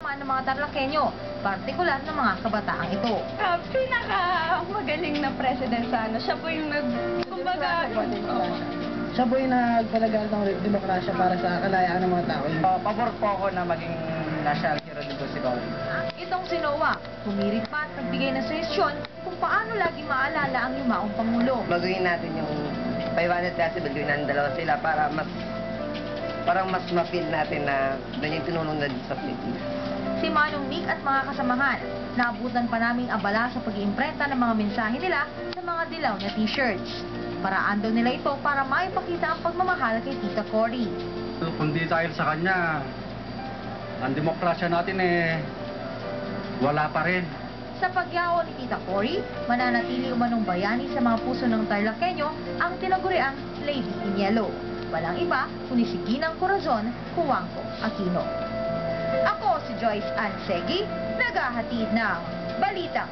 karamdaman ng mga Tarlakenyo, partikular ng mga kabataang ito. Pinaka-magaling na president sa ano. Siya po yung kumbaga... Siya po yung nagpalagaan ng demokrasya para sa kalayaan ng mga tao. Pabor po ako na maging national hero din po si Cory. Itong si Noah, humirit pa at nagbigay ng suhestyon kung paano lagi maalala ang yumaong Pangulo. Baguhin natin yung 500 decibel, gawin natin dalawa sila para parang mas ma-feel natin na doon yung tinulong na sa Philippines. Si Manong Nick at mga kasamahan, naabutan pa naming abala sa pag-iimprenta ng mga mensahe nila sa mga dilaw na t-shirts. Paraan daw nila ito para maipakita ang pagmamahal kay Tita Cory. Kundi dahil sa kanya, ang demokrasya natin wala pa rin. Sa pagyaw ni Tita Cory, mananatili umanong bayani sa mga puso ng Tarlakenyo ang tinaguriang Lady in Yellow. Walang iba kundi si Ginang Corazon Juanco Aquino. Ako si Joyce Ansegi, naghahatid ng Balitang